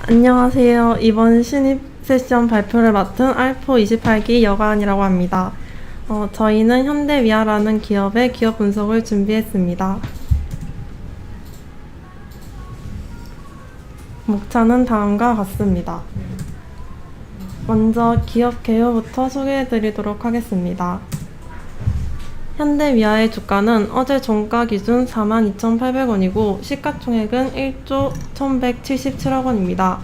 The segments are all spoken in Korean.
안녕하세요. 이번 신입 세션 발표를 맡은 알포 28기 여가은이라고 합니다. 저희는 현대위아라는 기업의 기업 분석을 준비했습니다. 목차는 다음과 같습니다. 먼저 기업 개요부터 소개해드리도록 하겠습니다. 현대위아의 주가는 어제 종가 기준 42,800원이고 시가총액은 1조 1,177억 원입니다.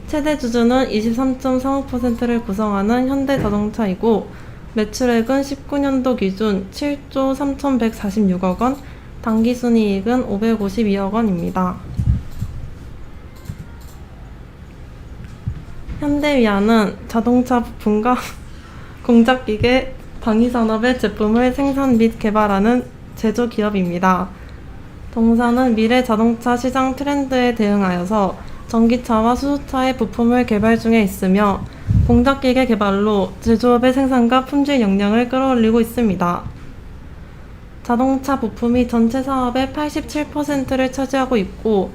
최대 주주는 23.35%를 구성하는 현대자동차이고 매출액은 19년도 기준 7조 3,146억 원, 당기순이익은 552억 원입니다. 현대위아는 자동차 부품과 공작기계, 방위산업의 제품을 생산 및 개발하는 제조기업입니다. 동사는 미래 자동차 시장 트렌드에 대응하여서 전기차와 수소차의 부품을 개발 중에 있으며 공작기계 개발로 제조업의 생산과 품질 역량을 끌어올리고 있습니다. 자동차 부품이 전체 사업의 87%를 차지하고 있고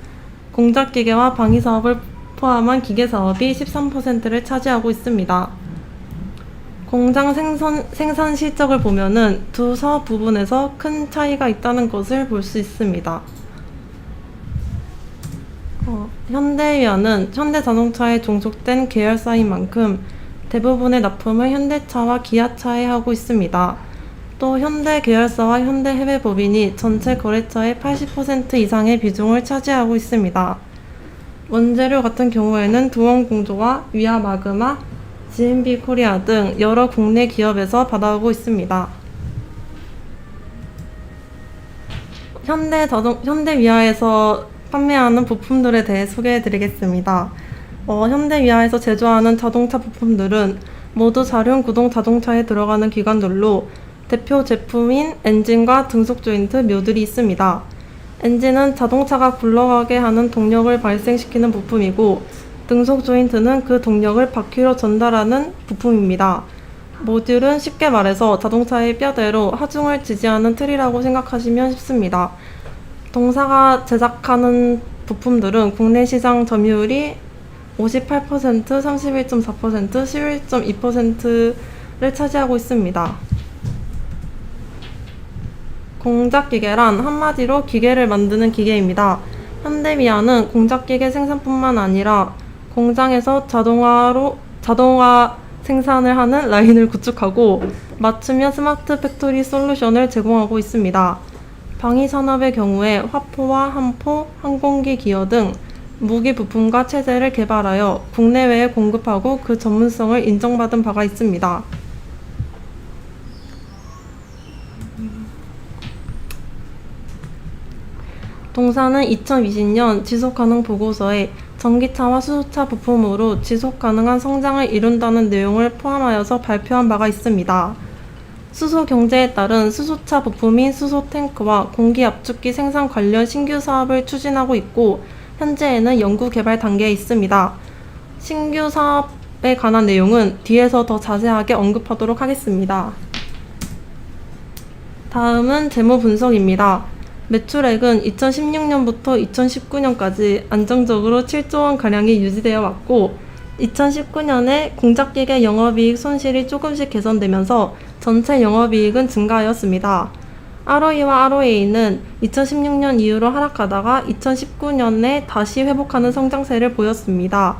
공작기계와 방위사업을 포함한 기계사업이 13%를 차지하고 있습니다. 공장 생산 실적을 보면은 두 사업 부분에서 큰 차이가 있다는 것을 볼 수 있습니다. 현대위아는 현대자동차에 종속된 계열사인 만큼 대부분의 납품을 현대차와 기아차에 하고 있습니다. 또 현대 계열사와 현대 해외 법인이 전체 거래처의 80% 이상의 비중을 차지하고 있습니다. 원재료 같은 경우에는 두원공조와 위아마그마, GMB 코리아 등 여러 국내 기업에서 받아오고 있습니다. 현대위아에서 판매하는 부품들에 대해 소개해드리겠습니다. 현대위아에서 제조하는 자동차 부품들은 모두 자륜구동 자동차에 들어가는 기관들로 대표 제품인 엔진과 등속 조인트, 묘들이 있습니다. 엔진은 자동차가 굴러가게 하는 동력을 발생시키는 부품이고 등속 조인트는 그 동력을 바퀴로 전달하는 부품입니다. 모듈은 쉽게 말해서 자동차의 뼈대로 하중을 지지하는 틀이라고 생각하시면 쉽습니다. 동사가 제작하는 부품들은 국내 시장 점유율이 58%, 31.4%, 11.2%를 차지하고 있습니다. 공작기계란 한마디로 기계를 만드는 기계입니다. 현대위아는 공작기계 생산뿐만 아니라 공장에서 자동화 생산을 하는 라인을 구축하고 맞춤형 스마트 팩토리 솔루션을 제공하고 있습니다. 방위산업의 경우에 화포와 함포, 항공기 기어 등 무기 부품과 체제를 개발하여 국내외에 공급하고 그 전문성을 인정받은 바가 있습니다. 동사는 2020년 지속가능 보고서에 전기차와 수소차 부품으로 지속가능한 성장을 이룬다는 내용을 포함하여서 발표한 바가 있습니다. 수소 경제에 따른 수소차 부품인 수소 탱크와 공기 압축기 생산 관련 신규 사업을 추진하고 있고 현재에는 연구 개발 단계에 있습니다. 신규 사업에 관한 내용은 뒤에서 더 자세하게 언급하도록 하겠습니다. 다음은 재무 분석입니다. 매출액은 2016년부터 2019년까지 안정적으로 7조 원가량이 유지되어 왔고 2019년에 공작기계 영업이익 손실이 조금씩 개선되면서 전체 영업이익은 증가하였습니다. ROE와 ROA는 2016년 이후로 하락하다가 2019년에 다시 회복하는 성장세를 보였습니다.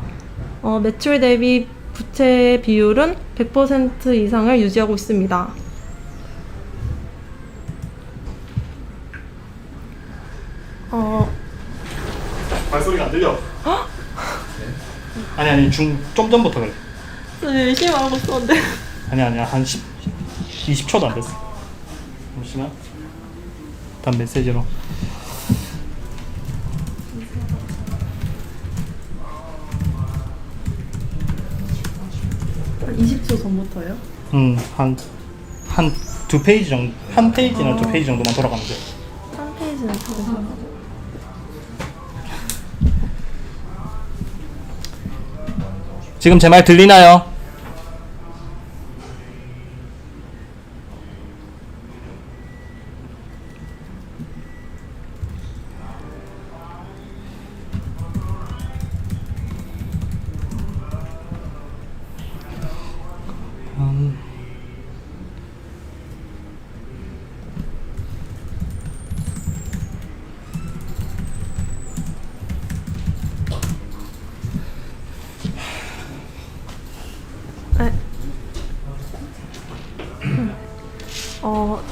매출 대비 부채 비율은 100% 이상을 유지하고 있습니다. 발소리가 안 들려. 아니 좀 전부터 그래. 열심히 하고 있었는데. 아니야 한 20초도 안 됐어. 잠시만. 다음 메시지로. 한 20초 전부터요? 한 두 페이지 정도, 한 페이지나 두 페이지 정도만 돌아가면 돼. 한 페이지는 다 지금 제 말 들리나요?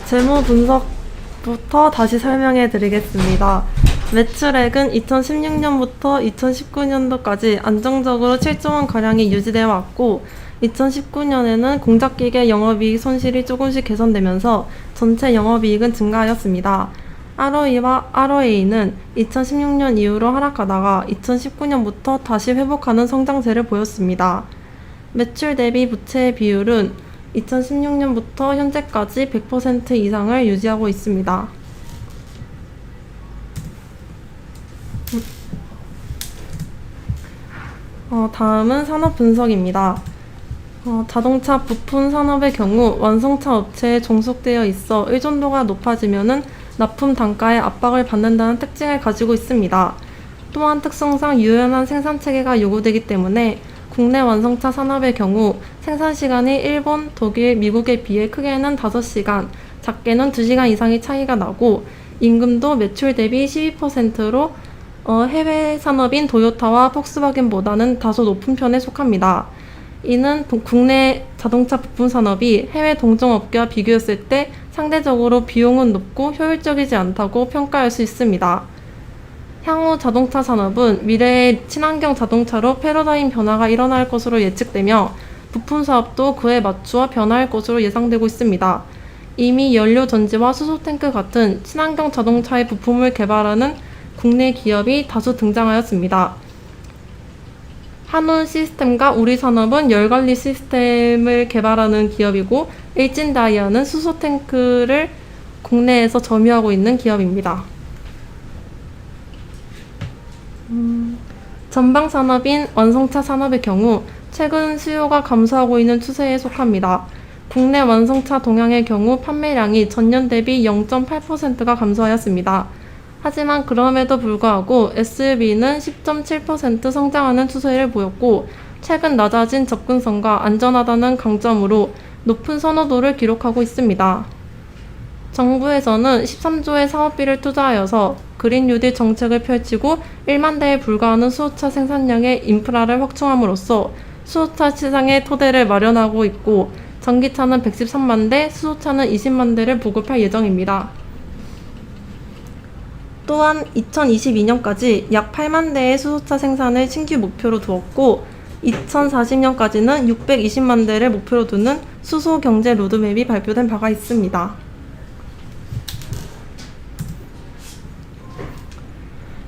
재무 분석부터 다시 설명해 드리겠습니다. 매출액은 2016년부터 2019년도까지 안정적으로 7조 원 가량이 유지되어 왔고 2019년에는 공작기계 영업이익 손실이 조금씩 개선되면서 전체 영업이익은 증가하였습니다. ROE와 ROA는 2016년 이후로 하락하다가 2019년부터 다시 회복하는 성장세를 보였습니다. 매출 대비 부채 비율은 2016년부터 현재까지 100% 이상을 유지하고 있습니다. 다음은 산업 분석입니다. 자동차 부품 산업의 경우 완성차 업체에 종속되어 있어 의존도가 높아지면은 납품 단가에 압박을 받는다는 특징을 가지고 있습니다. 또한 특성상 유연한 생산 체계가 요구되기 때문에 국내 완성차 산업의 경우 생산 시간이 일본, 독일, 미국에 비해 크게는 5시간, 작게는 2시간 이상의 차이가 나고 임금도 매출 대비 12%로 해외 산업인 도요타와 폭스바겐보다는 다소 높은 편에 속합니다. 이는 국내 자동차 부품 산업이 해외 동종업계와 비교했을 때 상대적으로 비용은 높고 효율적이지 않다고 평가할 수 있습니다. 향후 자동차 산업은 미래의 친환경 자동차로 패러다임 변화가 일어날 것으로 예측되며 부품 사업도 그에 맞추어 변화할 것으로 예상되고 있습니다. 이미 연료 전지와 수소 탱크 같은 친환경 자동차의 부품을 개발하는 국내 기업이 다수 등장하였습니다. 한온 시스템과 우리산업은 열관리 시스템을 개발하는 기업이고 일진다이아는 수소 탱크를 국내에서 점유하고 있는 기업입니다. 전방 산업인 완성차 산업의 경우 최근 수요가 감소하고 있는 추세에 속합니다. 국내 완성차 동향의 경우 판매량이 전년 대비 0.8%가 감소하였습니다. 하지만 그럼에도 불구하고 SUV는 10.7% 성장하는 추세를 보였고 최근 낮아진 접근성과 안전하다는 강점으로 높은 선호도를 기록하고 있습니다. 정부에서는 13조의 사업비를 투자하여서 그린 뉴딜 정책을 펼치고 1만 대에 불과하는 수소차 생산량의 인프라를 확충함으로써 수소차 시장의 토대를 마련하고 있고 전기차는 113만 대, 수소차는 20만 대를 보급할 예정입니다. 또한 2022년까지 약 8만 대의 수소차 생산을 신규 목표로 두었고 2040년까지는 620만 대를 목표로 두는 수소 경제 로드맵이 발표된 바가 있습니다.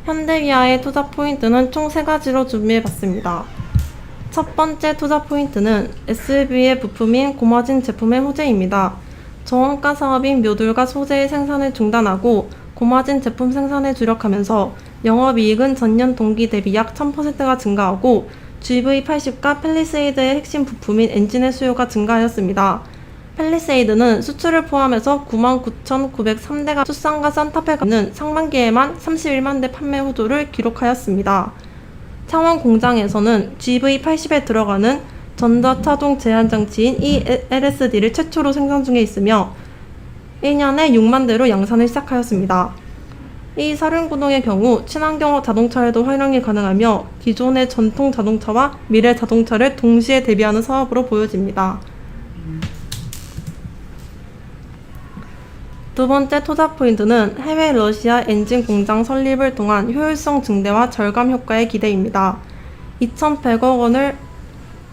현대기아의 투자 포인트는 총 3가지로 준비해봤습니다. 첫 번째 투자 포인트는 SUV의 부품인 고마진 제품의 호재입니다. 저원가 사업인 묘돌과 소재의 생산을 중단하고 고마진 제품 생산에 주력하면서 영업이익은 전년 동기 대비 약 1000%가 증가하고 GV80과 팰리세이드의 핵심 부품인 엔진의 수요가 증가하였습니다. 팰리세이드는 수출을 포함해서 99,903대가 투싼과 산타페가는 상반기에만 31만 대 판매 호조를 기록하였습니다. 창원 공장에서는 GV80에 들어가는 전자차동 제한장치인 ELSD를 최초로 생산 중에 있으며 1년에 6만 대로 양산을 시작하였습니다. 이 사륜구동의 경우 친환경 자동차에도 활용이 가능하며 기존의 전통 자동차와 미래 자동차를 동시에 대비하는 사업으로 보여집니다. 두 번째 투자 포인트는 해외 러시아 엔진 공장 설립을 통한 효율성 증대와 절감 효과의 기대입니다. 2,100억 원을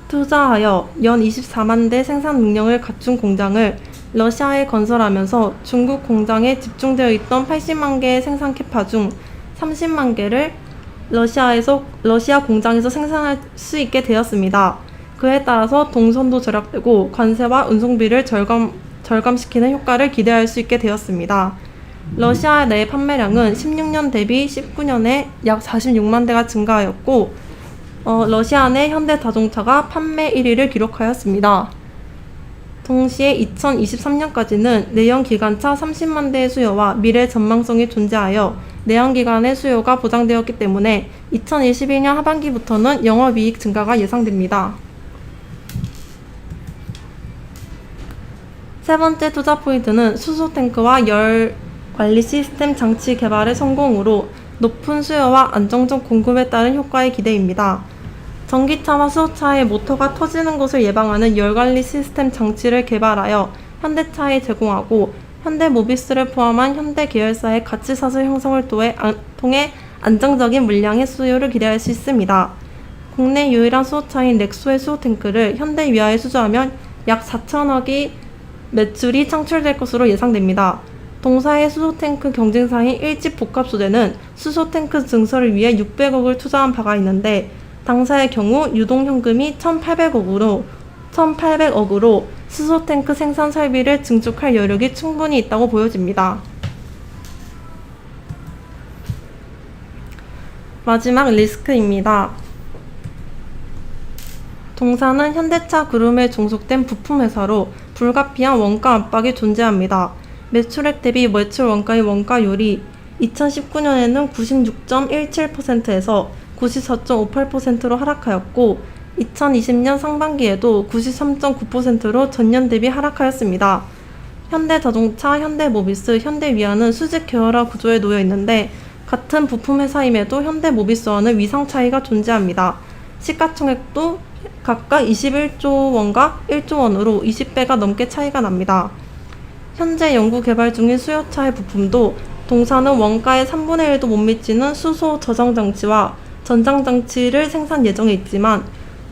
투자하여 연 24만 대 생산 능력을 갖춘 공장을 러시아에 건설하면서 중국 공장에 집중되어 있던 80만 개의 생산 캐파 중 30만 개를 러시아 공장에서 생산할 수 있게 되었습니다. 그에 따라서 동선도 절약되고 관세와 운송비를 절감시키는 효과를 기대할 수 있게 되었습니다. 러시아 내 판매량은 16년 대비 19년에 약 46만 대가 증가하였고 러시아 내 현대자동차가 판매 1위를 기록하였습니다. 동시에 2023년까지는 내연기관차 30만 대의 수요와 미래 전망성이 존재하여 내연기관의 수요가 보장되었기 때문에 2021년 하반기부터는 영업이익 증가가 예상됩니다. 세 번째 투자 포인트는 수소 탱크와 열 관리 시스템 장치 개발의 성공으로 높은 수요와 안정적 공급에 따른 효과의 기대입니다. 전기차와 수소차의 모터가 터지는 것을 예방하는 열관리 시스템 장치를 개발하여 현대차에 제공하고 현대모비스를 포함한 현대 계열사의 가치사슬 형성을 통해 안정적인 물량의 수요를 기대할 수 있습니다. 국내 유일한 수소차인 넥소의 수소탱크를 현대 위아에 수주하면 약 4천억의 매출이 창출될 것으로 예상됩니다. 동사의 수소탱크 경쟁사인 일집복합소재는 수소탱크 증설을 위해 600억을 투자한 바가 있는데 당사의 경우 유동현금이 1,800억으로 수소탱크 생산 설비를 증축할 여력이 충분히 있다고 보여집니다. 마지막 리스크입니다. 동사는 현대차 그룹에 종속된 부품회사로 불가피한 원가 압박이 존재합니다. 매출액 대비 매출 원가의 원가율이 2019년에는 96.17%에서 94.58%로 하락하였고 2020년 상반기에도 93.9%로 전년 대비 하락하였습니다. 현대자동차, 현대모비스, 현대위아는 수직 계열화 구조에 놓여 있는데 같은 부품 회사임에도 현대모비스와는 위상 차이가 존재합니다. 시가총액도 각각 21조 원과 1조 원으로 20배가 넘게 차이가 납니다. 현재 연구 개발 중인 수요차의 부품도 동사는 원가의 3분의 1도 못 미치는 수소 저장장치와 전장장치를 생산 예정에 있지만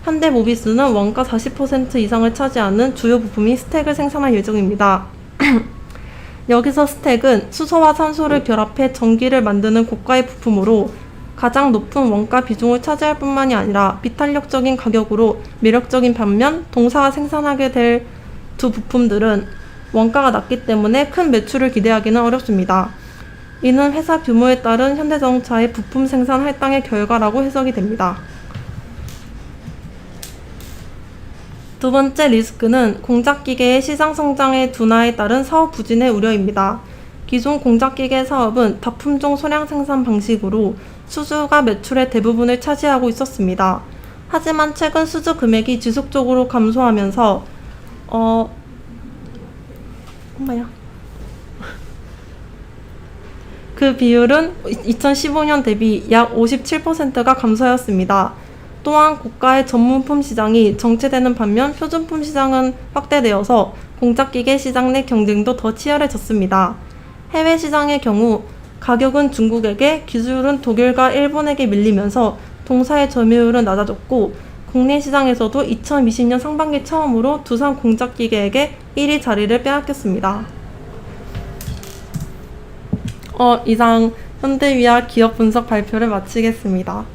현대모비스는 원가 40% 이상을 차지하는 주요 부품인 스택을 생산할 예정입니다. 여기서 스택은 수소와 산소를 결합해 전기를 만드는 고가의 부품으로 가장 높은 원가 비중을 차지할 뿐만이 아니라 비탄력적인 가격으로 매력적인 반면 동사가 생산하게 될 두 부품들은 원가가 낮기 때문에 큰 매출을 기대하기는 어렵습니다. 이는 회사 규모에 따른 현대자동차의 부품 생산 할당의 결과라고 해석이 됩니다. 두 번째 리스크는 공작기계의 시장 성장의 둔화에 따른 사업 부진의 우려입니다. 기존 공작기계 사업은 다품종 소량 생산 방식으로 수주가 매출의 대부분을 차지하고 있었습니다. 하지만 최근 수주 금액이 지속적으로 감소하면서 그 비율은 2015년 대비 약 57%가 감소하였습니다. 또한 고가의 전문품 시장이 정체되는 반면 표준품 시장은 확대되어서 공작기계 시장 내 경쟁도 더 치열해졌습니다. 해외 시장의 경우 가격은 중국에게, 기술은 독일과 일본에게 밀리면서 동사의 점유율은 낮아졌고 국내 시장에서도 2020년 상반기 처음으로 두산 공작기계에게 1위 자리를 빼앗겼습니다. 이상 현대위아 기업 분석 발표를 마치겠습니다.